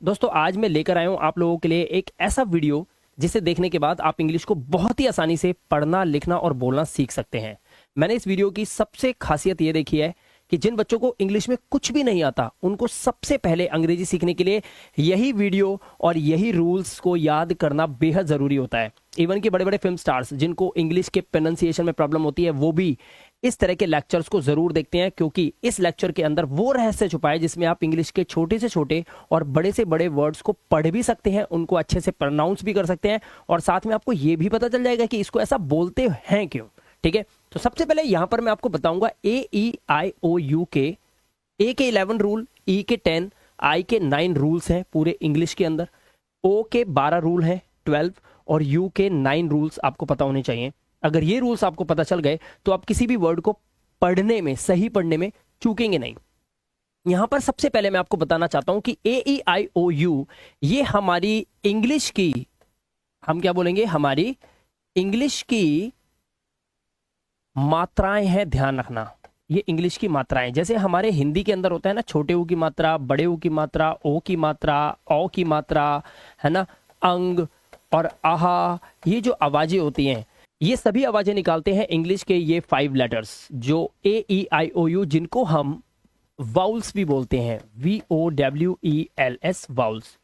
दोस्तों आज मैं लेकर आया हूं आप लोगों के लिए एक ऐसा वीडियो जिसे देखने के बाद आप इंग्लिश को बहुत ही आसानी से पढ़ना, लिखना और बोलना सीख सकते हैं। मैंने इस वीडियो की सबसे खासियत ये देखी है कि जिन बच्चों को इंग्लिश में कुछ भी नहीं आता उनको सबसे पहले अंग्रेजी सीखने के लिए यही वीडियो और यही रूल्स को याद करना बेहद ज़रूरी होता है। इवन कि बड़े बड़े फिल्म स्टार्स जिनको इंग्लिश के प्रोनाउंसिएशन में प्रॉब्लम होती है वो भी इस तरह के लेक्चर्स को जरूर देखते हैं, क्योंकि इस लेक्चर के अंदर वो रहस्य छुपा है जिसमें आप इंग्लिश के छोटे से छोटे और बड़े से बड़े वर्ड्स को पढ़ भी सकते हैं, उनको अच्छे से प्रोनाउंस भी कर सकते हैं और साथ में आपको ये भी पता चल जाएगा कि इसको ऐसा बोलते हैं क्यों। ठीक है, तो सबसे पहले यहां पर मैं आपको बताऊंगा AEIOU के A के 11 रूल, E के 10, I के 9 रूल्स हैं पूरे इंग्लिश के अंदर, O के 12 रूल हैं 12 और U के 9 रूल्स आपको पता होने चाहिए। अगर ये रूल्स आपको पता चल गए तो आप किसी भी वर्ड को पढ़ने में, सही पढ़ने में चूकेंगे नहीं। यहां पर सबसे पहले मैं आपको बताना चाहता हूं कि AEIOU ये हमारी इंग्लिश की, हम क्या बोलेंगे, हमारी इंग्लिश की मात्राएं हैं। ध्यान रखना, ये इंग्लिश की मात्राएं, जैसे हमारे हिंदी के अंदर होता है ना, छोटे ऊ की मात्रा, बड़े ऊ की मात्रा, ओ की मात्रा, औ की मात्रा, है ना, अंग और आहा, ये जो आवाजें होती हैं ये सभी आवाजें निकालते हैं इंग्लिश के ये 5 लेटर्स जो AEIOU, जिनको हम वाउल्स भी बोलते हैं, VOWELS वाउल्स।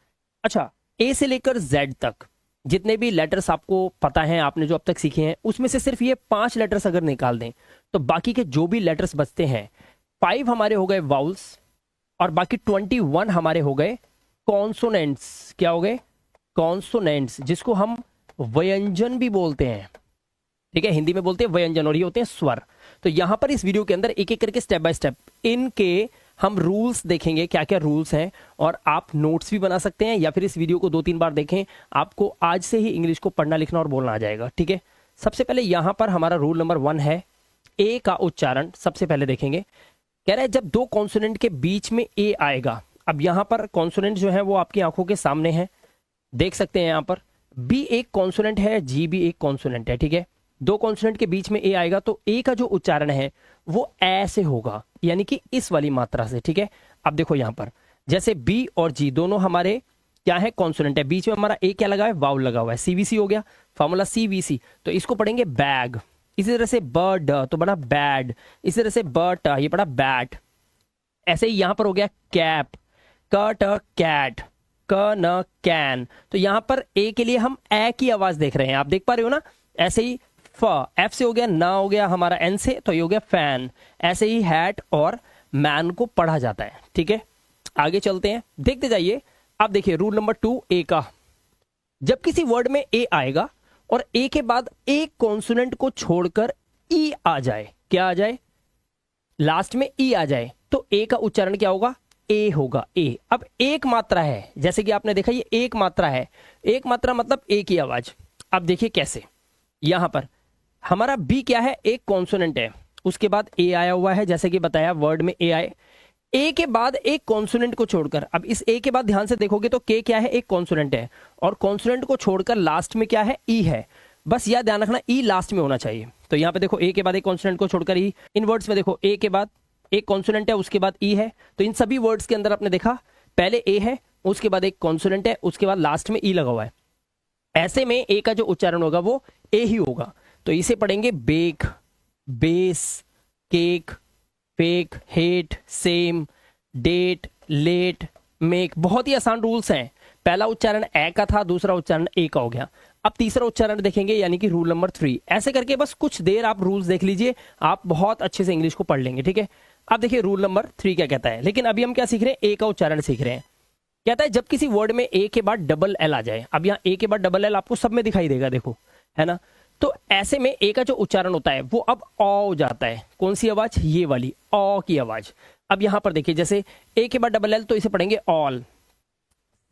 अच्छा, A से लेकर Z तक जितने भी लेटर्स आपको पता हैं, आपने जो अब तक सीखे हैं, उसमें से सिर्फ ये 5 लेटर्स अगर निकाल दें तो बाकी के जो भी लेटर्स बचते हैं 5 हमारे हो गए वाउल्स और बाकी 21 हमारे हो गए कॉन्सोनेंट्स। क्या हो गए? कॉन्सोनेंट्स, जिसको हम व्यंजन भी बोलते हैं। ठीक है, हिंदी में बोलते हैं व्यंजन और ये होते हैं स्वर। तो यहां पर इस वीडियो के अंदर एक एक करके स्टेप बाय स्टेप इनके हम रूल्स देखेंगे, क्या क्या रूल्स हैं, और आप नोट्स भी बना सकते हैं या फिर इस वीडियो को 2-3 बार देखें, आपको आज से ही इंग्लिश को पढ़ना, लिखना और बोलना आ जाएगा। ठीक है, सबसे पहले यहां पर हमारा रूल नंबर 1 है ए का उच्चारण। सबसे पहले देखेंगे, कह रहा है जब 2 कॉन्सोनेंट के बीच में ए आएगा। अब यहां पर कॉन्सोनेंट जो है वो आपकी आंखों के सामने है, देख सकते हैं। यहां पर बी एक कॉन्सोनेंट है, जी भी एक कॉन्सोनेंट है। ठीक है, 2 कॉन्सोनेंट के बीच में ए आएगा तो ए का जो उच्चारण है वो ऐसे होगा, यानी कि इस वाली मात्रा से। ठीक है, अब देखो यहां पर जैसे बी और जी दोनों हमारे क्या है, कॉन्सोनेंट है, बीच में हमारा ए क्या लगा है, वाउल लगा हुआ है, CVC हो गया, फॉर्मूला CVC। तो इसको पढ़ेंगे बैग। इसी तरह से बर्ड तो बना बैड, इसी तरह से बर्ट ये पढ़ा बैट। ऐसे ही यहां पर हो गया कैप, कट कैट, क न कैन। तो यहां पर ए के लिए हम ए की आवाज देख रहे हैं, आप देख पा रहे हो ना। ऐसे ही एफ से हो गया, ना हो गया हमारा एन से, तो ये हो गया फैन। ऐसे ही हैट और मैन को पढ़ा जाता है। ठीक है, आगे चलते हैं, देखते जाइए। आप देखिए रूल नंबर 2 ए का, जब किसी वर्ड में ए आएगा और ए के बाद एक कॉन्सोनेंट को छोड़कर ई आ जाए, क्या आ जाए, लास्ट में ई आ जाए, तो ए का उच्चारण क्या होगा, ए होगा, ए। अब एक मात्रा है, जैसे कि आपने देखा ये एक मात्रा है, एक मात्रा मतलब ए की आवाज। अब देखिए कैसे, यहां पर हमारा बी क्या है, एक कॉन्सोनेंट है, उसके बाद ए आया हुआ है, जैसे कि बताया वर्ड में ए आए, ए के बाद एक कॉन्सोनेंट को छोड़कर। अब इस ए के बाद ध्यान से देखोगे तो के क्या है, एक कॉन्सोनेंट है, और कॉन्सोनेंट को छोड़कर लास्ट में क्या है, ई है। बस यह ध्यान रखना, ई लास्ट में होना चाहिए। तो यहां पे देखो ए के बाद एक कॉन्सोनेंट को छोड़कर ई, इन वर्ड्स में देखो ए के बाद एक कॉन्सोनेंट है, उसके बाद ई है। तो इन सभी वर्ड्स के अंदर आपने देखा पहले ए है, उसके बाद एक कॉन्सोनेंट है, उसके बाद लास्ट में ई लगा हुआ है। ऐसे में ए का जो उच्चारण होगा वो ए ही होगा। तो इसे पढ़ेंगे bake, base, cake, fake, hate, same, date, late, make. बहुत ही आसान रूल्स हैं। पहला उच्चारण ए का था, दूसरा उच्चारण ए का हो गया। अब तीसरा उच्चारण देखेंगे, यानी कि रूल नंबर 3। ऐसे करके बस कुछ देर आप रूल्स देख लीजिए, आप बहुत अच्छे से इंग्लिश को पढ़ लेंगे। ठीक है, अब देखिए रूल नंबर 3 क्या कहता है, लेकिन अभी हम क्या सीख रहे हैं, ए का उच्चारण सीख रहे हैं। कहता है जब किसी वर्ड में ए के बाद डबल एल आ जाए। अब यहाँ ए के बाद डबल एल आपको सब में दिखाई देगा, देखो, है ना। तो ऐसे में ए का जो उच्चारण होता है वो अब ओ हो जाता है। कौन सी आवाज, ये वाली ओ की आवाज। अब यहां पर देखिए, जैसे ए के बाद डबल एल तो इसे पढ़ेंगे ऑल।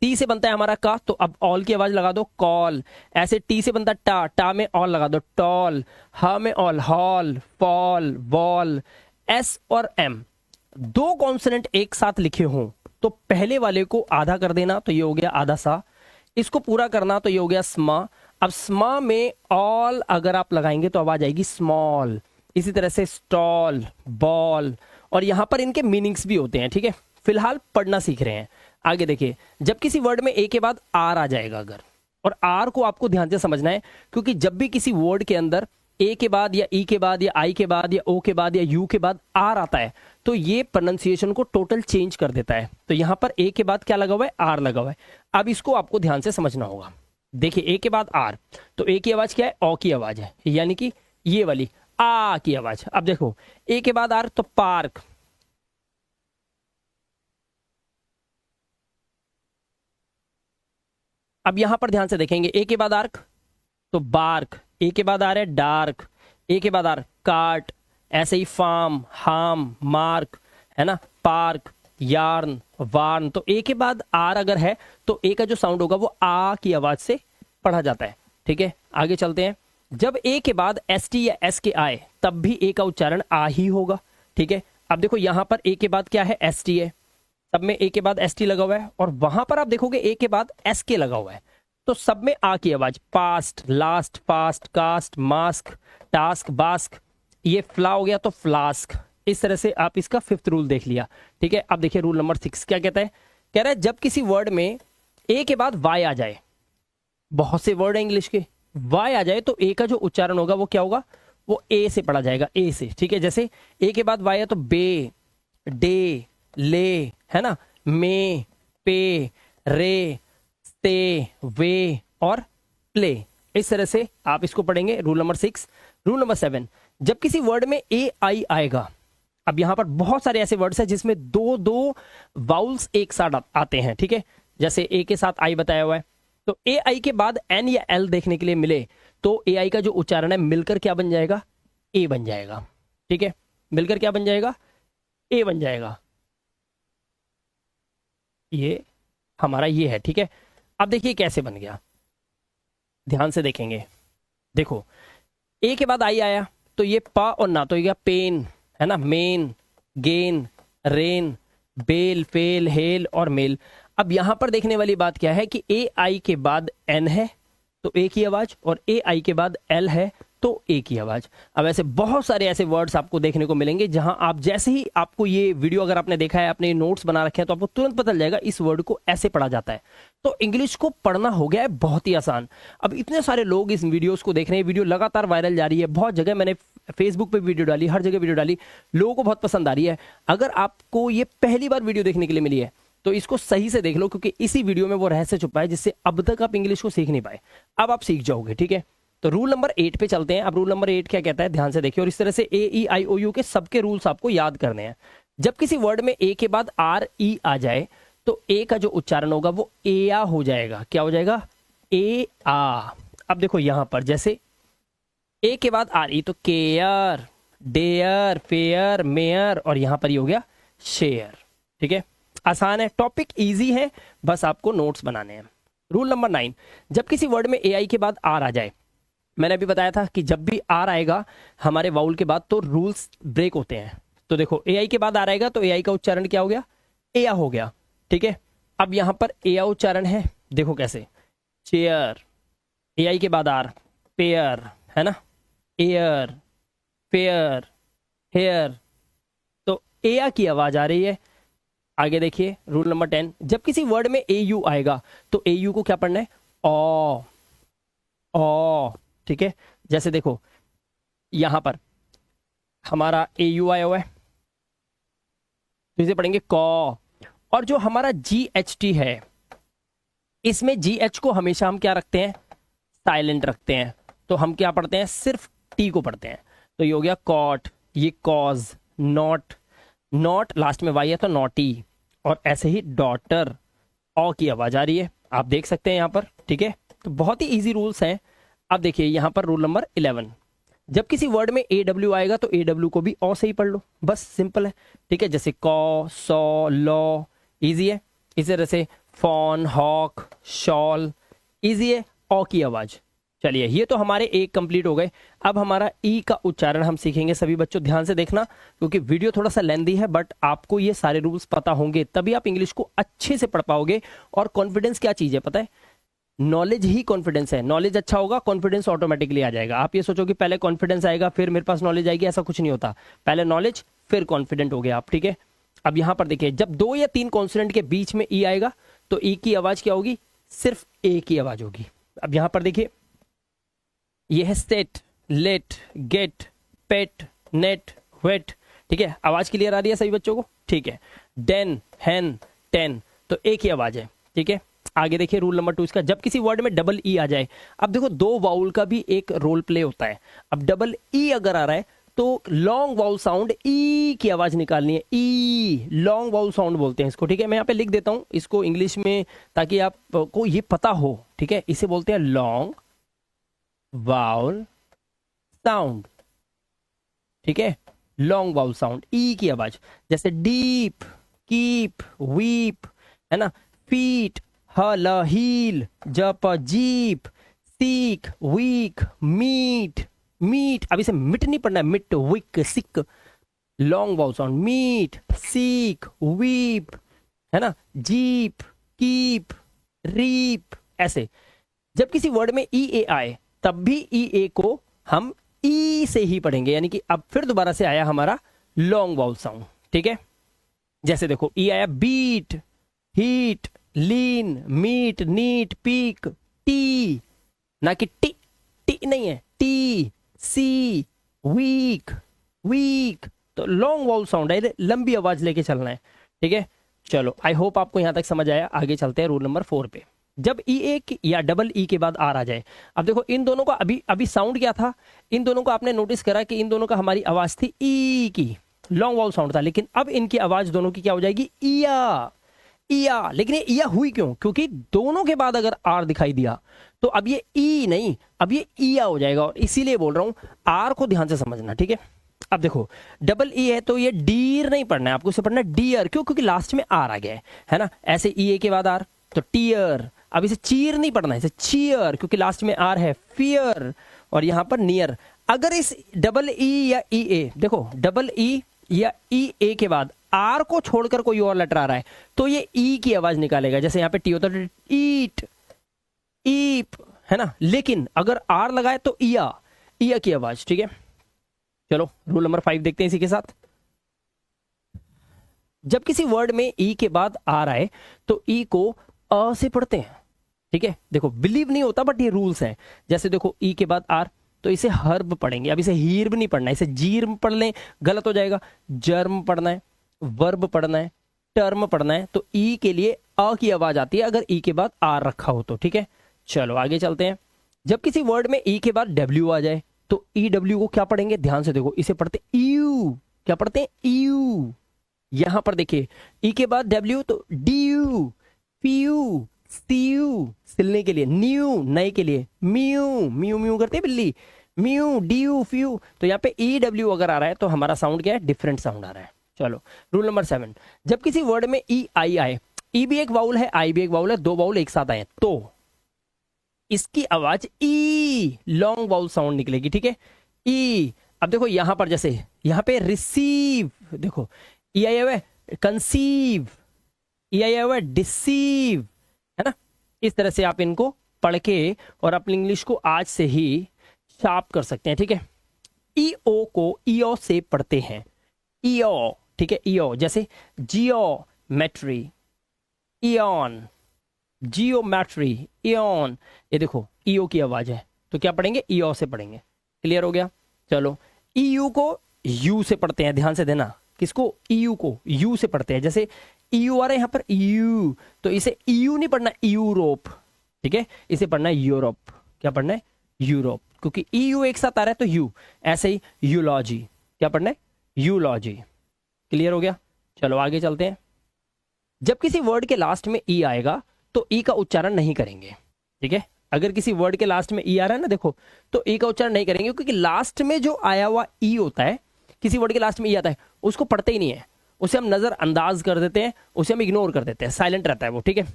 टी से बनता है हमारा का, तो अब ऑल की आवाज लगा दो, कॉल। ऐसे टी से बनता है टा, टा में ऑल लगा दो, टॉल। ह में all, hall, fall, wall. S और एम 2 कॉन्सोनेंट एक साथ लिखे हों तो पहले वाले को आधा कर देना, तो ये हो गया आधा सा। इसको पूरा करना तो ये हो गया स्मा। अब स्मा में ऑल अगर आप लगाएंगे तो आवाज आएगी स्मॉल। इसी तरह से स्टॉल, बॉल, और यहां पर इनके मीनिंग्स भी होते हैं। ठीक है, फिलहाल पढ़ना सीख रहे हैं। आगे देखिए, जब किसी वर्ड में ए के बाद आर आ जाएगा अगर, और आर को आपको ध्यान से समझना है, क्योंकि जब भी किसी वर्ड के अंदर ए के बाद या ई के बाद या आई के बाद या ओ के बाद या यू के बाद आर आता है तो ये प्रोनाउंसिएशन को टोटल चेंज कर देता है। तो यहां पर ए के बाद क्या लगा हुआ है, आर लगा हुआ है। अब इसको आपको ध्यान से समझना होगा। देखिए ए के बाद आर, तो ए की आवाज क्या है, ओ की आवाज है, यानी कि ये वाली आ की आवाज। अब देखो ए के बाद आर तो पार्क, अब यहां पर ध्यान से देखेंगे ए के बाद आर्क तो बार्क, ए के बाद आ रहा है डार्क, ए के बाद आ रहा कार्ट, ऐसे ही फार्म, हार्म, मार्क, है ना, पार्क, यार्न, वार्न। तो ए के बाद आर अगर है तो ए का जो साउंड होगा वो आ की आवाज से पढ़ा जाता है। ठीक है, आगे चलते हैं। जब ए के बाद एस टी या एस के आए तब भी ए का उच्चारण आ ही होगा। ठीक है, अब देखो यहां पर ए के बाद क्या है, एस टी है, सब में ए के बाद एस टी लगा हुआ है, और वहां पर आप देखोगे ए के बाद एस के लगा हुआ है, तो सब में आ की आवाज। Past, last, fast, cast, mask, task, bask, ये फ्ला हो गया तो फ्लास्क। इस तरह से आप इसका फिफ्थ रूल देख लिया। ठीक है, अब देखिए रूल नंबर 6 क्या कहता है, कह रहा है जब किसी वर्ड में ए के बाद वाई आ जाए, बहुत से वर्ड है इंग्लिश के, वाई आ जाए तो ए का जो उच्चारण होगा वो क्या होगा, वो ए से पढ़ा जाएगा, ए से। ठीक है, जैसे ए के बाद वाई है तो बे, डे, ले, है ना, मे, पे, रे, स्टे, वे और प्ले। इस तरह से आप इसको पढ़ेंगे, रूल नंबर 6। रूल नंबर 7, जब किसी वर्ड में ए आई आएगा, अब यहां पर बहुत सारे ऐसे वर्ड्स हैं जिसमें दो दो वाउल्स एक साथ आते हैं। ठीक है, जैसे ए के साथ आई बताया हुआ है, तो ए आई के बाद एन या एल देखने के लिए मिले तो ए आई का जो उच्चारण है मिलकर क्या बन जाएगा, ए बन जाएगा। ठीक है, मिलकर क्या बन जाएगा, ए बन जाएगा। ये हमारा ये है। ठीक है, अब देखिए कैसे बन गया, ध्यान से देखेंगे। देखो ए के बाद आई आया तो ये पा और ना तो ये पेन, है ना, men, gain, rain, bell, fail, hell और मेल। अब यहां पर देखने वाली बात क्या है कि ए आई के बाद एन है तो ए की आवाज, और ए आई के बाद एल है तो ए की आवाज। अब ऐसे बहुत सारे ऐसे वर्ड्स आपको देखने को मिलेंगे जहां आप जैसे ही आपको ये वीडियो अगर आपने देखा है, अपने नोट्स बना रखे हैं, तो आपको तुरंत पता चल जाएगा इस वर्ड को ऐसे पढ़ा जाता है। तो इंग्लिश को पढ़ना हो गया है बहुत ही आसान। अब इतने सारे लोग इस वीडियोस को देख रहे हैं, वीडियो लगातार वायरल जा रही है, बहुत जगह मैंने फेसबुक पे वीडियो डाली, हर जगह वीडियो डाली, लोगों को बहुत पसंद आ रही है। अगर आपको ये पहली बार वीडियो देखने के लिए मिली है तो इसको सही से देख लो, क्योंकि इसी वीडियो में वो रहस्य छुपा है जिससे अब तक आप इंग्लिश को सीख नहीं पाए, अब आप सीख जाओगे। ठीक है, तो रूल नंबर 8 पे चलते हैं। अब रूल नंबर 8 क्या कहता है, ध्यान से देखिए, और इस तरह से ए ई आई ओ यू के सबके रूल्स आपको याद करने हैं। जब किसी वर्ड में ए के बाद आर ई आ जाए तो ए का जो उच्चारण होगा वो ए आ हो जाएगा। क्या हो जाएगा, ए आ। अब देखो यहां पर जैसे ए के बाद आर ई तो केयर, डेयर, फेयर, मेयर, और यहां पर ये हो गया शेयर। ठीक है, आसान है, टॉपिक इजी है, बस आपको नोट्स बनाने हैं। रूल नंबर 9, जब किसी वर्ड में ए आई के बाद आर आ जाए, मैंने अभी बताया था कि जब भी आर आएगा हमारे वाउल के बाद तो रूल्स ब्रेक होते हैं। तो देखो ए आई के बाद आर आएगा तो ए आई का उच्चारण क्या हो गया, ए आ हो गया। ठीक है, अब यहां पर ए आ उच्चारण है, देखो कैसे, चेयर, ए आई के बाद आर, पेयर, है ना, एयर, फेयर, हेयर, तो ए आ की आवाज आ रही है। आगे देखिए रूल नंबर 10, जब किसी वर्ड में ए यू आएगा तो ए यू को क्या पढ़ना है, ओ, ओ। ठीक है, जैसे देखो यहां पर हमारा ए यू आया हुआ है तो इसे पढ़ेंगे कॉ, और जो हमारा जी एच टी है इसमें जी एच को हमेशा हम क्या रखते हैं, साइलेंट रखते हैं, तो हम क्या पढ़ते हैं, सिर्फ टी को पढ़ते हैं। तो ये हो गया कॉट, ये कॉज, नॉट, नॉट लास्ट में वाई है तो नॉटी, और ऐसे ही डॉटर, ओ की आवाज आ रही है, आप देख सकते हैं यहां पर। ठीक है, तो बहुत ही इजी रूल्स हैं। अब देखिए यहां पर रूल नंबर 11, जब किसी वर्ड में ए डब्ल्यू आएगा तो ए डब्ल्यू को भी ओ से ही पढ़ लो, बस सिंपल है। ठीक है, जैसे कॉ, सॉ, लॉ, इजी है। इसी तरह से फॉन, हॉक, शॉल, इजी है, ओ की आवाज। चलिए ये तो हमारे एक कंप्लीट हो गए। अब हमारा ई का उच्चारण हम सीखेंगे। सभी बच्चों ध्यान से देखना, क्योंकि वीडियो थोड़ा सा लेंदी है, बट आपको ये सारे रूल्स पता होंगे तभी आप इंग्लिश को अच्छे से पढ़ पाओगे। और कॉन्फिडेंस क्या चीज है पता है, नॉलेज ही कॉन्फिडेंस है। नॉलेज अच्छा होगा, कॉन्फिडेंस ऑटोमेटिकली आ जाएगा। आप ये सोचो कि पहले कॉन्फिडेंस आएगा फिर मेरे पास नॉलेज आएगी, ऐसा कुछ नहीं होता। पहले नॉलेज फिर कॉन्फिडेंट हो गया आप। ठीक है, अब यहां पर देखिए, जब 2 या 3 कॉन्सोनेंट के बीच में ई आएगा तो ई की आवाज क्या होगी? सिर्फ ए की आवाज होगी। अब यहां पर देखिए, ये है सेट, लेट, गेट, पेट, नेट, वेट। ठीक है, आवाज क्लियर आ रही है सभी बच्चों को? ठीक है। डेन, हैन, टेन, तो एक ही आवाज है। ठीक है, आगे देखिए रूल नंबर 2 इसका, जब किसी वर्ड में डबल ई आ जाए। अब देखो, 2 वाउल का भी एक रोल प्ले होता है। अब डबल ई अगर आ रहा है तो लॉन्ग वाउल साउंड ई की आवाज निकालनी है। ई, लॉन्ग वाउल साउंड बोलते हैं इसको। ठीक है, मैं यहाँ पे लिख देता हूं इसको इंग्लिश में ताकि आपको ये पता हो। ठीक है, इसे बोलते हैं लॉन्ग वाउल साउंड। ठीक है, लॉन्ग वाउल साउंड, ई की आवाज। जैसे डीप, कीप, वीप, है ना, फीट, हल, हील, जप, jeep, seek, week, meet, meet. अब इसे मिट नहीं पढ़ना है, mitt, wick, sick, long vowel sound. Meet, seek, weep, है ना, जीप, कीप, रीप, ऐसे। जब किसी वर्ड में ई ए आए तब भी ई ए को हम ई से ही पढ़ेंगे, यानी कि अब फिर दोबारा से आया हमारा लॉन्ग वाउल साउंड। ठीक है, जैसे देखो ई आया बीट, हीट, लीन, मीट, नीट, पीक, टी, ना कि टी, टी नहीं है, टी, सी, वीक, वीक। तो लॉन्ग वाउल साउंड है, लंबी आवाज लेके चलना है। ठीक है, चलो आई होप आपको यहां तक समझ आया। आगे चलते हैं रूल नंबर 4 पे। जब ई ए या डबल ई के बाद आर आ जाए, अब देखो इन दोनों का अभी अभी साउंड क्या था? इन दोनों को आपने नोटिस करा कि इन दोनों का हमारी आवाज थी ई की, लॉन्ग वाउल साउंड था। लेकिन अब इनकी आवाज दोनों की क्या हो जाएगी? इया, इया। लेकिन ये इया हुई क्यों? क्योंकि दोनों के बाद अगर आर दिखाई दिया तो अब ये ई नहीं, अब ये इया हो जाएगा। और इसीलिए बोल रहा हूं आर को ध्यान से समझना। ठीक है, अब देखो डबल ई है तो ये डीर नहीं पढ़ना है आपको, इसे पढ़ना है डियर। क्यों? क्योंकि लास्ट में आर आ गया है ना। ऐसे ई ए के बाद आर तो टीयर। अब इसे चीर नहीं पढ़ना है, इसे चीयर, क्योंकि लास्ट में आर है। फियर, और यहां पर नियर। अगर इस डबल ई या ई ए, देखो डबल ई या ई ए के बाद आर को छोड़कर कोई और लेटर आ रहा है तो ये ई की आवाज निकालेगा। जैसे यहां पे टी होता है ईट, ईप, है ना। लेकिन अगर आर लगाए तो इया, इया की आवाज। ठीक है, चलो रूल नंबर 5 देखते हैं इसी के साथ। जब किसी वर्ड में ई के बाद आर आए तो ई को अ से पढ़ते हैं। ठीक है, देखो बिलीव नहीं होता बट ये रूल्स हैं। जैसे देखो ई के बाद आर तो इसे हर्ब पढ़ेंगे। अब इसे हीर्ब नहीं पढ़ना है, इसे जीर्म पढ़ लें, गलत हो जाएगा। जर्म पढ़ना है, वर्ब पढ़ना है, टर्म पढ़ना है। तो ई के लिए अ की आवाज आती है अगर ई के बाद आर रखा हो तो। ठीक है, चलो आगे चलते हैं। जब किसी वर्ड में ई के बाद डब्ल्यू आ जाए तो ई डब्ल्यू को क्या पढ़ेंगे? ध्यान से देखो, इसे पढ़ते यू। क्या पढ़ते हैं? यू। यहां पर देखिए ई के बाद डब्ल्यू तो D U, P U, C U, सिलने के लिए, न्यू, नए के लिए, म्यू, म्यू म्यू करते हैं बिल्ली, म्यू, डी यू, फ्यू। तो यहाँ पे ई डब्ल्यू अगर आ रहा है तो हमारा साउंड क्या है? डिफरेंट साउंड आ रहा है। चलो रूल नंबर 7, जब किसी वर्ड में ई आई आए, ई भी एक वाउल है, आई भी एक वाउल है, 2 वाउल एक साथ आए तो इसकी आवाज ई, लॉन्ग वाउल साउंड निकलेगी। ठीक है, ई। अब देखो यहां पर जैसे यहां पे रिसीव, देखो ई आई हुआ है कंसीव, ई आई हुआ है डिसीव, है ना। इस तरह से आप इनको पढ़ के और अपनी इंग्लिश को आज से ही शार्प कर सकते हैं। ठीक है, ई ओ को ईओ से पढ़ते हैं, ईओ। ठीक है, ईओ। जैसे जियोमेट्री, इयन, जियोमेट्री, इयन। ये देखो ईओ की आवाज है तो क्या पढ़ेंगे? ईओ से पढ़ेंगे। क्लियर हो गया? चलो ईयू को यू से पढ़ते हैं, ध्यान से देना। किसको? ईयू को यू से पढ़ते हैं। जैसे ईयू आ रहा है यहां पर यू, तो इसे ईयू नहीं पढ़ना, यूरोप। ठीक है, इसे पढ़ना है यूरोप। क्या पढ़ना है? यूरोप, क्योंकि ईयू एक साथ आ रहा है तो यू। ऐसे ही यूलॉजी, क्या पढ़ना है? यूलॉजी। क्लियर हो गया? चलो आगे चलते हैं। जब किसी वर्ड के लास्ट में ई आएगा तो ई का उच्चारण नहीं करेंगे। ठीक है, अगर किसी वर्ड के लास्ट में ई आ रहा है ना, देखो, तो ई का उच्चारण नहीं करेंगे, क्योंकि लास्ट में जो आया हुआ ई होता है, किसी वर्ड के लास्ट में ई आता है, उसको पढ़ते ही नहीं है, उसे हम नजरअंदाज कर देते हैं, उसे हम इग्नोर कर देते हैं, साइलेंट रहता है वो। ठीक है,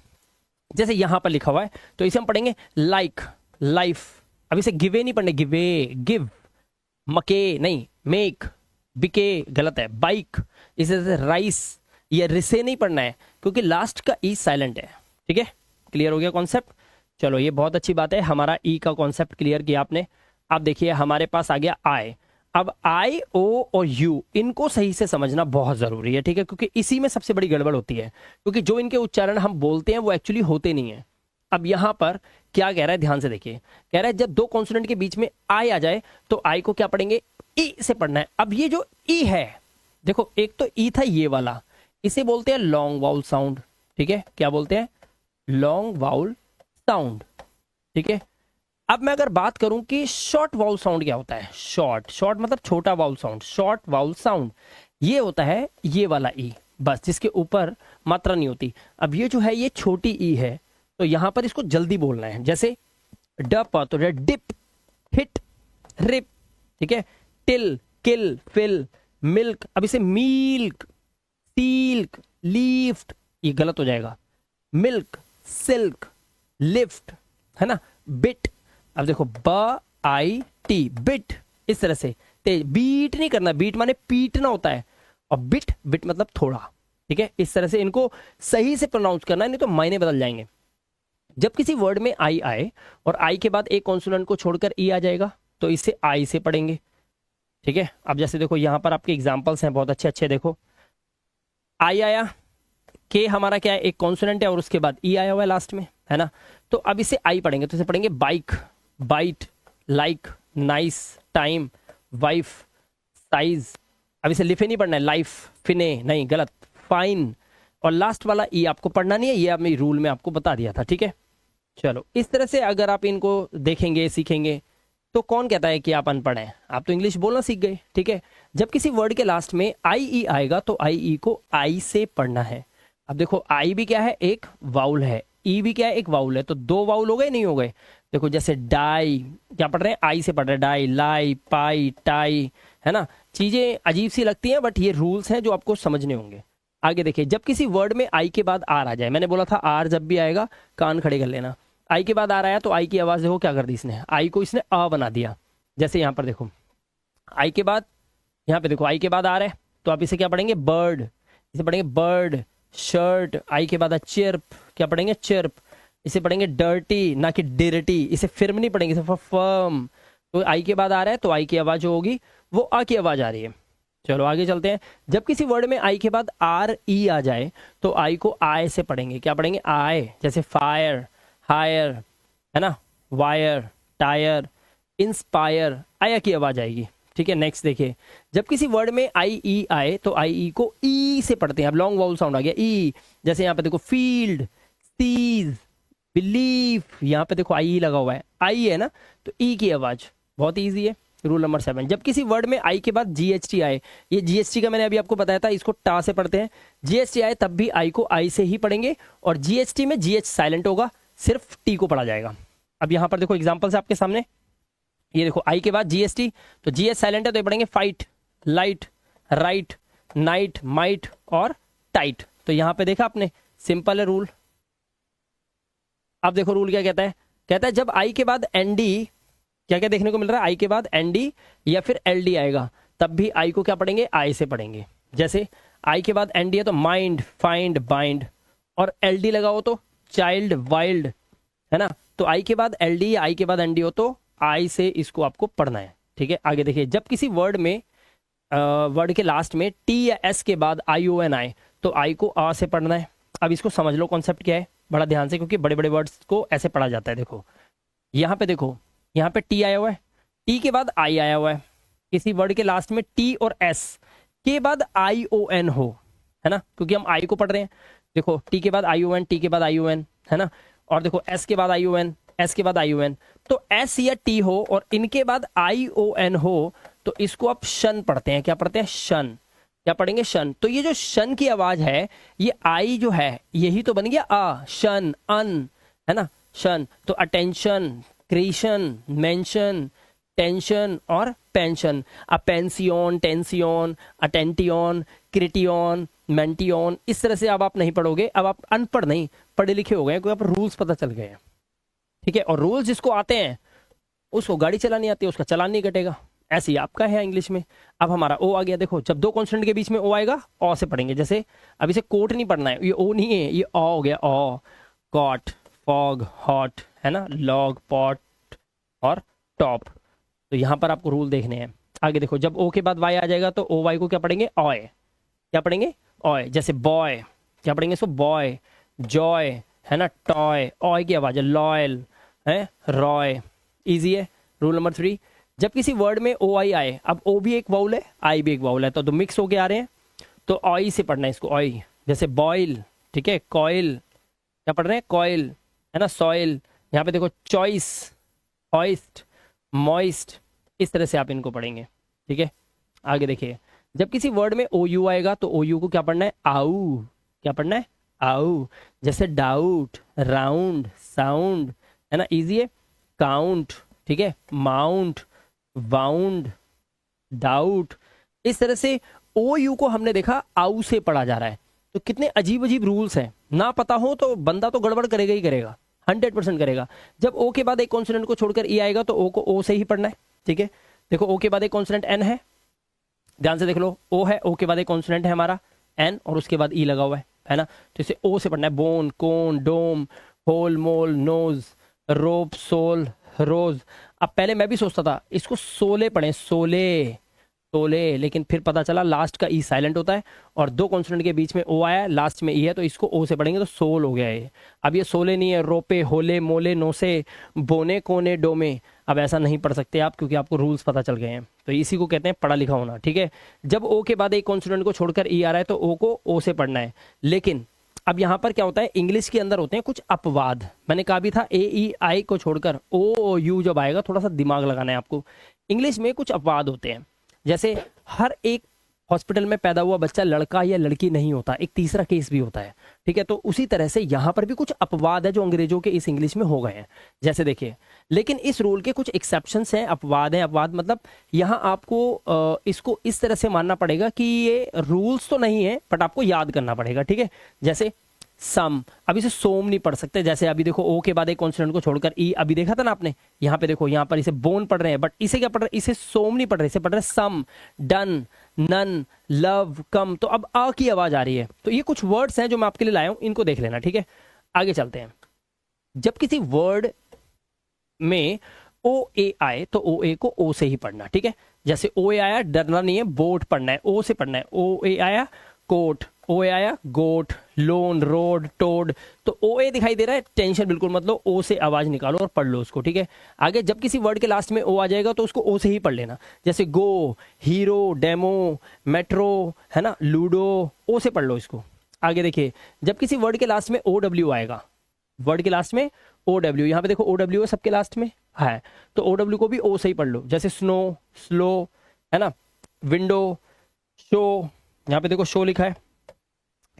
जैसे यहां पर लिखा हुआ है तो इसे हम पढ़ेंगे लाइक, लाइफ। अब इसे गिवे नहीं पढ़ने, गिवे, गिव, मके नहीं, मेक, बिके गलत है, बाइक। इसे राइस या रिसे नहीं पढ़ना है, क्योंकि लास्ट का ई साइलेंट है। ठीक है, क्लियर हो गया कॉन्सेप्ट? चलो ये बहुत अच्छी बात है, हमारा ई का कॉन्सेप्ट क्लियर किया आपने। अब देखिए हमारे पास आ गया आई। अब आई, ओ और यू इनको सही से समझना बहुत जरूरी है, ठीक है, क्योंकि इसी में सबसे बड़ी गड़बड़ होती है, क्योंकि जो इनके उच्चारण हम बोलते हैं वो एक्चुअली होते नहीं है। अब यहां पर क्या कह रहा है, ध्यान से देखिए, कह रहा है जब दो कॉन्सोनेंट के बीच में आई आ जाए तो आई को क्या पढ़ेंगे, ई से पढ़ना है। अब ये जो ई है, देखो एक तो ई था ये वाला, इसे बोलते हैं लॉन्ग वाउल साउंड, ठीक है, क्या बोलते हैं, लॉन्ग वाउल साउंड, ठीक है। अब मैं अगर बात करूं कि शॉर्ट वाउल साउंड क्या होता है, शॉर्ट, शॉर्ट मतलब छोटा vowel sound, short vowel sound ये होता है ये वाला ई, बस जिसके ऊपर मात्रा नहीं होती। अब ये जो है ये छोटी ई है, तो यहां पर इसको जल्दी बोलना है, जैसे डप तो डिप, हिट, रिप, ठीक है, टिल, किल, फिल, मिल्क, अब इसे मील्क, सील्क, लीफ्ट, ये गलत हो जाएगा, मिल्क, सिल्क, लिफ्ट, है ना, बिट, अब देखो ब आई टी, बिट, इस तरह से तेज, बीट नहीं करना, बीट माने पीटना होता है, और बिट, बिट मतलब थोड़ा, ठीक है, इस तरह से इनको सही से प्रोनाउंस करना है, नहीं तो मायने बदल जाएंगे। जब किसी वर्ड में आई आए और आई के बाद एक कॉन्सोनेंट को छोड़कर ई आ जाएगा तो इसे आई से पढ़ेंगे, ठीक है। अब जैसे देखो यहां पर आपके एग्जांपल्स हैं बहुत अच्छे अच्छे, देखो आई आया, के हमारा क्या है, एक कॉन्सोनेंट है और उसके बाद ई आया हुआ है लास्ट में, है ना, तो अब इसे आई पढ़ेंगे, तो इसे पढ़ेंगे bike, bite, like, nice, time, wife, size, अब इसे लिफे नहीं पढ़ना है, लाइफ, फिने नहीं, गलत, फाइन, और लास्ट वाला ई आपको पढ़ना नहीं है, ये मैं रूल में आपको बता दिया था, ठीक है। चलो इस तरह से अगर आप इनको देखेंगे सीखेंगे तो कौन कहता है कि आप अनपढ़ हैं, आप तो इंग्लिश बोलना सीख गए, ठीक है। जब किसी वर्ड के लास्ट में आई ई आएगा तो आई ई को आई से पढ़ना है। अब देखो आई भी क्या है, एक वाउल है, ई भी क्या है, एक वाउल है, तो दो वाउल हो गए, नहीं हो गए, देखो जैसे डाई, क्या पढ़ रहे हैं, आई से पढ़ रहे हैं, डाई, लाई, पाई, टाई, है ना, चीजें अजीब सी लगती हैं बट ये रूल्स हैं जो आपको समझने होंगे। आगे देखिए, जब किसी वर्ड में आई के बाद आर आ जाए, मैंने बोला था आर जब भी आएगा कान खड़े कर लेना, आई के बाद आर आया तो आई की आवाज देखो क्या कर दी इसने, आई को इसने अ बना दिया। जैसे यहाँ पर देखो आई के बाद, यहाँ पे देखो आई के बाद आ रहा है तो आप इसे क्या पढ़ेंगे, बर्ड, इसे पढ़ेंगे बर्ड, शर्ट, आई के बाद चिर्प, क्या पढ़ेंगे, चिर्प, इसे पढ़ेंगे डर्टी ना कि डिर्टी, इसे फिर्म नहीं पढ़ेंगे, इसे फर्म। तो आई के बाद आ रहा है तो आई की आवाज जो होगी वो आ की आवाज आ रही है। चलो आगे चलते हैं, जब किसी वर्ड में आई के बाद आर ई आ जाए तो आई को आय से पढ़ेंगे, क्या पढ़ेंगे, आय, जैसे फायर, हायर, है ना, वायर, टायर, इंस्पायर, आया की आवाज आएगी, ठीक है। नेक्स्ट देखिए, जब किसी वर्ड में आई ई आए तो आई ई को ई से पढ़ते हैं, अब लॉन्ग वाउल साउंड आ गया ई, जैसे यहाँ पे देखो फील्ड, सीज, बिलीव, यहाँ पे देखो आई लगा हुआ है, आई है ना, तो ई की आवाज, बहुत ईजी है। रूल नंबर 7, जब किसी वर्ड में आई के बाद जीएचटी आए, ये जीएचटी का मैंने अभी आपको बताया था, इसको टा से पढ़ते हैं, जीएचटी आए तब भी आई को आई से ही पढ़ेंगे, और जीएचटी में जीएच साइलेंट होगा, सिर्फ टी को पढ़ा जाएगा। अब यहां पर देखो एग्जांपल्स आपके सामने, ये देखो आई के बाद जीएसटी, तो जीएच साइलेंट है तो ये पढ़ेंगे fight, light, right, night, might और टाइट। तो यहां पे देखा आपने, सिंपल है रूल। अब देखो रूल क्या कहता है, कहता है जब आई के बाद एनडी, क्या क्या देखने को मिल रहा है, आई के बाद एनडी या फिर एलडी आएगा तब भी आई को क्या पढ़ेंगे, आई से पढ़ेंगे। जैसे आई के बाद एनडी है तो माइंड, फाइंड, बाइंड, और एलडी लगा हो तो चाइल्ड, वाइल्ड, है ना, तो आई के बाद एलडी या आई के बाद एनडी हो तो आई से इसको आपको पढ़ना है, ठीक है। आगे देखिए, जब किसी वर्ड में वर्ड के लास्ट में टी या एस के बाद आई ओ एन आए तो आई को आ से पढ़ना है। अब इसको समझ लो कॉन्सेप्ट क्या है बड़ा ध्यान से, क्योंकि बड़े बड़े वर्ड्स को ऐसे पढ़ा जाता है। देखो यहाँ पे देखो, यहाँ पे टी आया हुआ है, टी के बाद आई आया हुआ है, किसी वर्ड के लास्ट में टी और एस के बाद आई ओ एन हो, है ना, क्योंकि हम आई को पढ़ रहे हैं। देखो टी के बाद आई ओ एन, टी के बाद आई ओ एन, है ना, और देखो एस के बाद आई ओ एन, एस के बाद आई ओ एन, तो एस या टी हो और इनके बाद आई ओ एन हो तो इसको आप शन पढ़ते हैं, क्या पढ़ते हैं, शन, क्या पढ़ेंगे, शन। तो ये जो शन की आवाज है, ये आई जो है यही तो बन गया आ, शन, अन, है ना, शन। तो अटेंशन, क्रिएशन, मेंशन, टेंशन और पेंशन, अपेंसियोन, टेंसियोन, अटेंटियोन, क्रिटियोन, मेंटियोन, इस तरह से अब आप नहीं पढ़ोगे, अब आप अनपढ़ नहीं पढ़े लिखे हो गए, क्योंकि आप रूल्स पता चल गए हैं, ठीक है। और रूल्स जिसको आते हैं उसको गाड़ी चलानी आती है, उसका चालान नहीं कटेगा, ऐसे ही आपका है इंग्लिश में। अब हमारा ओ आ गया, देखो जब दो कॉन्सोनेंट के बीच में ओ आएगा ओ से पढ़ेंगे। जैसे अब इसे कोट नहीं पढ़ना है, ये ओ नहीं है, ये ओ हो गया, ओ, कॉट, फॉग, हॉट, है ना, लॉग, पॉट और टॉप। तो यहाँ पर आपको रूल देखने हैं, आगे देखो, जब ओ के बाद वाई आ जाएगा तो ओ वाई को क्या पढ़ेंगे, ऑय। क्या पढ़ेंगे, ऑय। जैसे बॉय, क्या पढ़ेंगे इसको, बॉय। जॉय, है ना, टॉय। ऑय की आवाज है, लॉयल, है, रॉय। इजी है। रूल नंबर 3, जब किसी वर्ड में ओ आई आए, अब ओ भी एक वाउल है, आई भी एक वाउल है, तो दो मिक्स होके आ रहे हैं, तो ऑय से पढ़ना है इसको, ऑय। जैसे बॉयल, ठीक है, कॉयल, क्या पढ़ रहे हैं, कॉयल, है ना, सॉइल। यहाँ पे देखो, चॉइस, हॉइस्ट, मॉइस्ट। इस तरह से आप इनको पढ़ेंगे, ठीक है। आगे देखिए, जब किसी वर्ड में ओ यू आएगा तो ओ यू को क्या पढ़ना है, आऊ। क्या पढ़ना है, आऊ। जैसे डाउट, राउंड, साउंड, है ना, इजी है। काउंट, ठीक है, माउंट, वाउंड, डाउट। इस तरह से ओ यू को हमने देखा आऊ से पढ़ा जा रहा है। तो कितने अजीब अजीब रूल्स हैं, ना पता हो तो बंदा तो गड़बड़ करेगा ही करेगा, 100% करेगा। जब ओ के बाद एक कॉन्सोनेंट को छोड़कर ई आएगा तो ओ को ओ से ही पढ़ना है, ठीक है। देखो, ओ के बाद एक कॉन्सोनेंट एन है, ध्यान से देख लो, ओ है, ओ के बाद एक कॉन्सोनेंट है हमारा एन, और उसके बाद ई लगा हुआ है ना, तो इसे ओ से पढ़ना है। बोन, कोन, डोम, होल, मोल, नोज, रोप, सोल, रोज। अब पहले मैं भी सोचता था इसको सोले पढ़े, सोले, सोले, लेकिन फिर पता चला लास्ट का ई साइलेंट होता है, और दो कॉन्सोनेंट के बीच में ओ आया है, लास्ट में ई है, तो इसको ओ से पढ़ेंगे तो सोल हो गया ये। अब ये सोले नहीं है, रोपे, होले, मोले, नोसे, बोने, कोने, डोमे। अब ऐसा नहीं पढ़ सकते आप, क्योंकि आपको रूल्स पता चल गए हैं। तो इसी को कहते हैं पढ़ा लिखा होना, ठीक है। जब ओ के बाद एक कॉन्सोनेंट को छोड़कर ई आ रहा है तो ओ को ओ से पढ़ना है। लेकिन अब यहाँ पर क्या होता है, इंग्लिश के अंदर होते हैं कुछ अपवाद। मैंने कहा भी था, ए ई आई को छोड़कर ओ यू जब आएगा, थोड़ा सा दिमाग लगाना है आपको। इंग्लिश में कुछ अपवाद होते हैं, जैसे हर एक हॉस्पिटल में पैदा हुआ बच्चा लड़का या लड़की नहीं होता, एक तीसरा केस भी होता है, ठीक है। तो उसी तरह से यहाँ पर भी कुछ अपवाद है जो अंग्रेजों के इस इंग्लिश में हो गए हैं, जैसे देखिए। लेकिन इस रूल के कुछ एक्सेप्शंस हैं, अपवाद हैं। अपवाद मतलब यहाँ आपको इसको इस तरह से मानना पड़ेगा कि ये रूल्स तो नहीं है, बट आपको याद करना पड़ेगा, ठीक है। जैसे सम, अब इसे सोम नहीं पढ़ सकते। जैसे अभी देखो, ओ के बाद एक कॉन्सोनेंट को छोड़कर ई, अभी देखा था ना आपने, यहाँ पे देखो, यहाँ पर इसे बोन पढ़ रहे हैं, बट इसे क्या पढ़ रहे हैं, इसे सोम नहीं पढ़ रहे, इसे पढ़ रहे हैं सम, डन, नन, लव, कम। तो अब आ की आवाज आ रही है। तो ये कुछ वर्ड्स हैं जो मैं आपके लिए लाया हूं, इनको देख लेना, ठीक है। आगे चलते हैं। जब किसी वर्ड में ओ ए आए तो ओ ए को ओ से ही पढ़ना, ठीक है। जैसे ओ ए आया, डरना नहीं है, बोट पढ़ना है, ओ से पढ़ना है। ओ ए आया, कोट, ओ ए आया, गोट, लोन, रोड, टोड। तो ओ ए दिखाई दे रहा है, टेंशन बिल्कुल मत लो, ओ से आवाज निकालो और पढ़ लो उसको, ठीक है। आगे जब किसी वर्ड के लास्ट में ओ आ जाएगा तो उसको ओ से ही पढ़ लेना। जैसे गो, हीरो, डेमो, मेट्रो, है ना, लूडो, ओ से पढ़ लो इसको। आगे देखिए, जब किसी वर्ड के लास्ट में ओ डब्ल्यू आएगा, वर्ड के लास्ट में ओ डब्ल्यू, यहाँ पे देखो ओ डब्ल्यू है सबके लास्ट में है, तो ओ डब्ल्यू को भी ओ से ही पढ़ लो। जैसे स्नो, स्लो, है ना, विंडो, शो, यहाँ पे देखो शो लिखा है,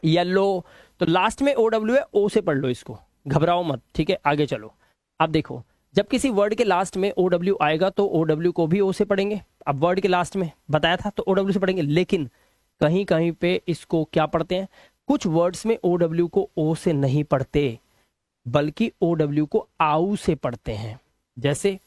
येलो, तो लास्ट में ओ डब्ल्यू है, ओ से पढ़ लो इसको, घबराओ मत, ठीक है। आगे चलो, अब देखो, जब किसी वर्ड के लास्ट में ओ डब्ल्यू आएगा तो ओ डब्ल्यू को भी ओ से पढ़ेंगे। अब वर्ड के लास्ट में बताया था तो ओ डब्ल्यू से पढ़ेंगे, लेकिन कहीं कहीं पे इसको क्या पढ़ते हैं, कुछ वर्ड्स में ओ डब्ल्यू को ओ से नहीं पढ़ते, बल्कि ओ डब्ल्यू को आउ से पढ़ते हैं। जैसे,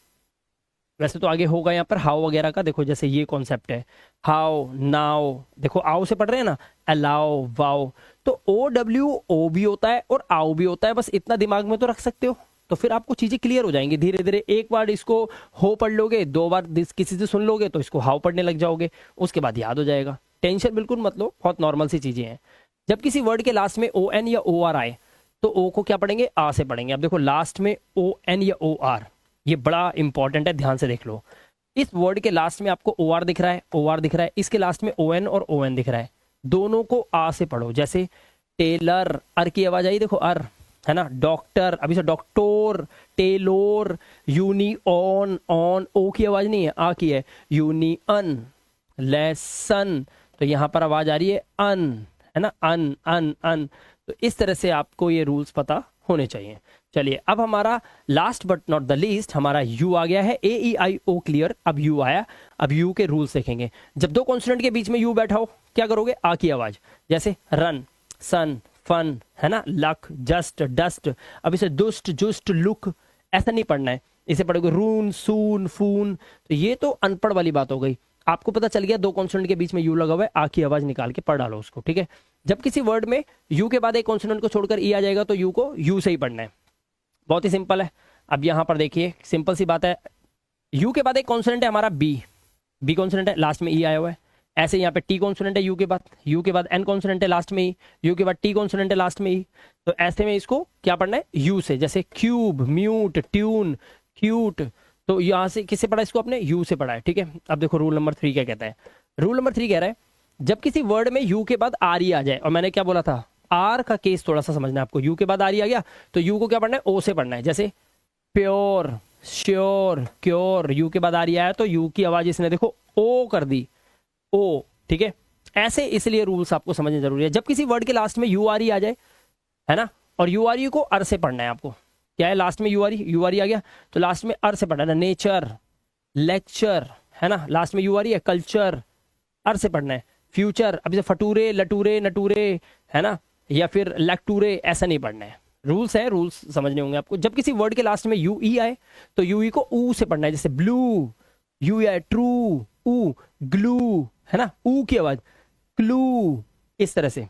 वैसे तो आगे होगा यहाँ पर हाउ वगैरह का, देखो जैसे ये कॉन्सेप्ट है, हाउ, नाउ, देखो आओ से पढ़ रहे हैं ना, अलाउ, वाओ। तो ओ डब्ल्यू ओ भी होता है और आओ भी होता है, बस इतना दिमाग में तो रख सकते हो, तो फिर आपको चीजें क्लियर हो जाएंगी धीरे धीरे। एक बार इसको हो पढ़ लोगे, दो बार किसी से सुन लोगे तो इसको हाउ पढ़ने लग जाओगे, उसके बाद याद हो जाएगा। टेंशन बिल्कुल मत लो, बहुत नॉर्मल सी चीजें हैं। जब किसी वर्ड के लास्ट में ओ एन या ओ आर आए तो ओ को क्या पढ़ेंगे, आ से पढ़ेंगे। अब देखो, लास्ट में ओ एन या ओ आर, ये बड़ा इंपॉर्टेंट है, ध्यान से देख लो। इस वर्ड के लास्ट में आपको ओ आर दिख रहा है, ओ आर दिख रहा है, इसके लास्ट में ओ एन और ओ एन दिख रहा है, दोनों को आ से पढ़ो। जैसे टेलर, अर की आवाज आई, देखो अर, है ना, डॉक्टर, अभी से डॉक्टर, टेलोर, यूनियन, ऑन, ओ की आवाज नहीं है, आ की है, यूनियन, लेसन, तो यहां पर आवाज आ रही है अन, है ना, अन, अन, अन। तो इस तरह से आपको ये रूल्स पता होने चाहिए। चलिए, अब हमारा last but not the least, हमारा यू आ गया है, ए ई आई ओ क्लियर, अब यू आया। अब यू के रूल्स देखेंगे। जब दो कॉन्सोनेंट के बीच में यू बैठा हो, क्या करोगे, आ की आवाज। जैसे रन, सन, फन, है ना, लक, जस्ट, डस्ट। अब इसे दुस्ट, जुस्ट, लुक, ऐसा नहीं पढ़ना है, इसे पढ़ोगे रून, सून, फून। तो ये तो अनपढ़ वाली बात हो गई। आपको पता चल गया दो कॉन्सोनेंट के बीच में यू लगा हुआ है, आ की आवाज निकाल के पढ़ डालो उसको, ठीक है। जब किसी वर्ड में यू के बाद एक कॉन्सोनेंट को छोड़कर ई आ जाएगा तो यू को यू से ही पढ़ना है, बहुत ही सिंपल है। अब यहां पर देखिए, सिंपल सी बात है, यू के बाद एक कॉन्सोनेंट है हमारा बी, बी कॉन्सोनेंट है, लास्ट में ई आया हुआ है। ऐसे यहाँ पे टी कॉन्सोनेंट है यू के बाद एन कॉन्सोनेंट है लास्ट में ई, यू के बाद टी कॉन्सोनेंट है लास्ट में ई। तो ऐसे में इसको क्या पढ़ना है, यू से, जैसे क्यूब, म्यूट, ट्यून, क्यूट। तो यहाँ से किससे पढ़ा इसको आपने, यू से पढ़ा है, ठीक है। अब देखो रूल नंबर 3 क्या कहता है। रूल नंबर 3 कह रहा है जब किसी वर्ड में यू के बाद आर ई आ जाए, और मैंने क्या बोला था, आर का केस थोड़ा सा समझना है आपको, यू के बाद आर ई आ गया तो यू को क्या पढ़ना है, ओ से पढ़ना है। जैसे प्योर, श्योर, क्योर, यू के बाद आर ई आया तो यू की आवाज इसने देखो ओ कर दी, ओ, ठीक है। ऐसे इसलिए रूल्स आपको समझना जरूरी है। जब किसी वर्ड के लास्ट में यू आर ई आ जाए, है ना, और यू आर ई को अर से पढ़ना है आपको। क्या है लास्ट में यू आर ई आ गया तो लास्ट में अर से पढ़ना है। नेचर, लेक्चर, है ना, लास्ट में यू आर ई है। कल्चर, अर से पढ़ना है। फ्यूचर, अभी से फटूरे, लटूरे, नटूरे, है ना, या फिर लैक्टूरे, ऐसा नहीं पढ़ना है। रूल्स है, रूल्स समझने होंगे आपको। जब किसी वर्ड के लास्ट में यू ई आए तो यू ई को ऊ से पढ़ना है। जैसे ब्लू, यू आए, ट्रू, ऊ, ग्लू, है ना, ऊ की आवाज, क्लू, इस तरह से।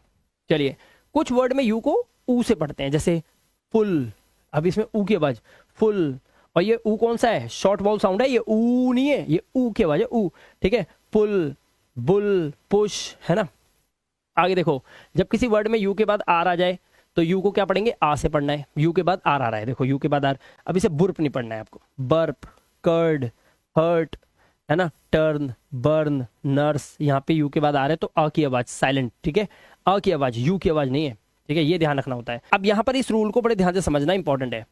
चलिए, कुछ वर्ड में यू को ऊ से पढ़ते हैं, जैसे फुल, अब इसमें ऊ की आवाज, फुल। और ये ऊ कौन सा है, शॉर्ट वाउल साउंड है, ये ऊ नहीं है, ये ऊ की आवाज है, ऊ, ठीक है। पुल, बुल, पुश, है ना। आगे देखो, जब किसी वर्ड में यू के बाद आर आ जाए तो यू को क्या पढ़ेंगे, आ से पढ़ना है। यू के बाद आर आ रहा है, देखो यू के बाद आर। अब इसे बुर्प नहीं पढ़ना है आपको। बर्प, कर्ड, हर्ट, है ना, टर्न, बर्न, नर्स, यहाँ पे यू के बाद आ रहा है तो अ की आवाज साइलेंट, ठीक है। अ की आवाज, यू की आवाज नहीं है, ठीक है, ये ध्यान रखना होता है। अब यहाँ पर इस रूल को बड़े ध्यान से समझना इंपॉर्टेंट है।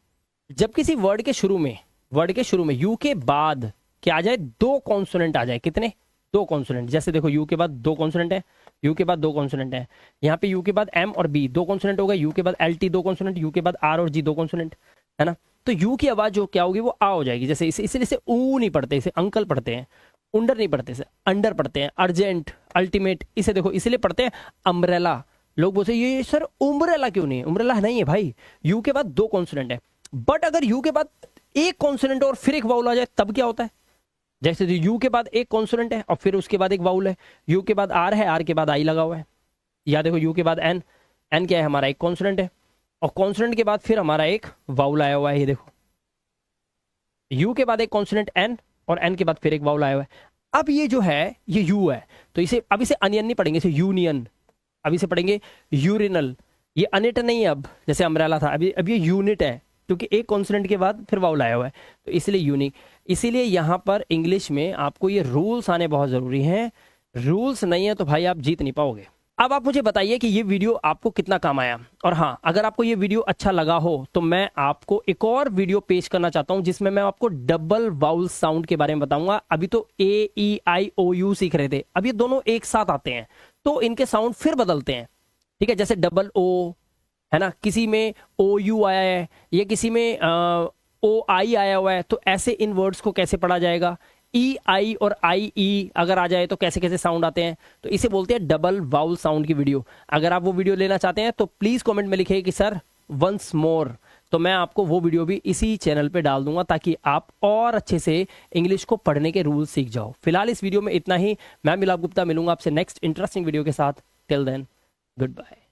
जब किसी वर्ड के शुरू में यू के बाद क्या आ जाए, दो कॉन्सोनेंट आ जाए। कितने, दो कॉन्सोनेंट। जैसे देखो यू के बाद दो कॉन्सोनेंट है, यू के बाद दो कॉन्सोनेंट है। यहाँ पे यू के बाद एम और बी दो कॉन्सोनेंट हो गए, यू के बाद एल टी दो कॉन्सोनेंट, यू के बाद आर और जी दो कॉन्सोनेंट, है ना। तो यू की आवाज जो क्या होगी, वो आ हो जाएगी। जैसे इसलिए इसे ऊ नहीं पढ़ते, इसे अंकल पढ़ते हैं। उंडर नहीं पढ़ते, इसे अंडर पढ़ते हैं। अर्जेंट, अल्टीमेट, इसे देखो इसलिए पढ़ते हैं अम्ब्रेला। लोग बोलते हैं ये सर उम्ब्रेला क्यों नहीं है, उम्ब्रेला नहीं है भाई, यू के बाद दो कॉन्सोनेंट है। बट अगर यू के बाद एक कॉन्सोनेंट और फिर एक वाउल आ जाए तब क्या होता है। जैसे यू के बाद एक कॉन्सोनेंट है और फिर उसके बाद एक वाउल है। यू के बाद आर है, आर के बाद आई लगा हुआ है। या देखो यू के बाद एन, एन क्या है हमारा, एक कॉन्सोनेंट है, और कॉन्सोनेंट के बाद फिर हमारा एक वाउल आया हुआ है। ये देखो यू के बाद एक कॉन्सोनेंट एन और एन के बाद फिर एक वाउल आया हुआ है। अब ये जो है ये यू है तो इसे अब इसे अनियन नहीं पढ़ेंगे, इसे यूनियन। अब इसे पढ़ेंगे यूरिनल। ये अनिट नहीं है, अब जैसे अम्ब्रेला था, अब ये यूनिट है क्योंकि एक कॉन्सोनेंट के बाद फिर वाउल आया हुआ है तो इसलिए यूनिक। इसीलिए यहाँ पर इंग्लिश में आपको ये रूल्स आने बहुत जरूरी हैं। रूल्स नहीं है तो भाई आप जीत नहीं पाओगे। अब आप मुझे बताइए कि ये वीडियो आपको कितना काम आया। और हाँ, अगर आपको ये वीडियो अच्छा लगा हो तो मैं आपको एक और वीडियो पेश करना चाहता हूं जिसमें मैं आपको डबल वाउल साउंड के बारे में बताऊंगा। अभी तो ए ई आई ओ यू सीख रहे थे, अब ये दोनों एक साथ आते हैं तो इनके साउंड फिर बदलते हैं, ठीक है। जैसे डबल ओ, है ना, किसी में ओ यू आया है, या किसी में ओ आई आया हुआ है, तो ऐसे इन वर्ड्स को कैसे पढ़ा जाएगा। ई आई और आई ई अगर आ जाए तो कैसे कैसे साउंड आते हैं, तो इसे बोलते हैं डबल वाउल साउंड की वीडियो। अगर आप वो वीडियो लेना चाहते हैं तो प्लीज कमेंट में लिखिए कि सर वंस मोर, तो मैं आपको वो वीडियो भी इसी चैनल पे डाल दूंगा ताकि आप और अच्छे से इंग्लिश को पढ़ने के रूल सीख जाओ। फिलहाल इस वीडियो में इतना ही। मैं मिलाप गुप्ता मिलूंगा आपसे नेक्स्ट इंटरेस्टिंग वीडियो के साथ। Till then, good bye.